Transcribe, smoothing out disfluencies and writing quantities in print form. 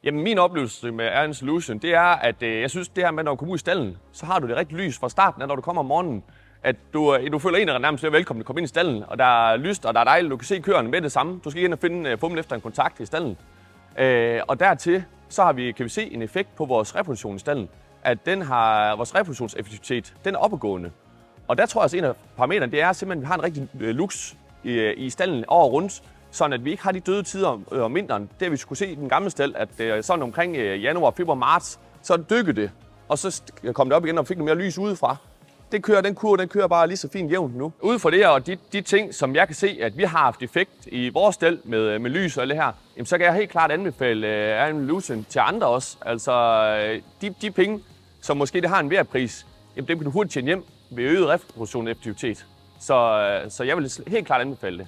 Jamen, min oplevelse med Air Solution, det er, at jeg synes, det her med, når du kommer ud i stallen, så har du det rigtig lys fra starten af, når du kommer om morgenen. At du føler en nærmest velkommen at komme ind i stallen, og der er lyst, og der er dejligt, du kan se køerne med det samme. Du skal ikke ind og fumle efter en kontakt i stallen. Og dertil, så har kan vi se en effekt på vores reproduktion i stallen, at vores reproduktionseffektivitet, den er opadgående. Og der tror jeg også, en af parametrene, det er simpelthen, at vi har en rigtig lux i stallen året rundt, sådan at vi ikke har de døde tider om vinteren. Det har vi skulle se i den gamle stald, at sådan omkring januar, februar, marts, så dykkede det, og så kom det op igen og fik noget mere lys udefra. Den kurve kører bare lige så fint jævnt nu. Ud fra det og de ting, som jeg kan se, at vi har haft effekt i vores stald med lys og alt det her, jamen, så kan jeg helt klart anbefale Air Solution til andre også. Altså de penge, som måske det har en værpris, jamen dem kan du hurtigt tjene hjem ved øget reproduktionseffektivitet. Så jeg vil helt klart anbefale det.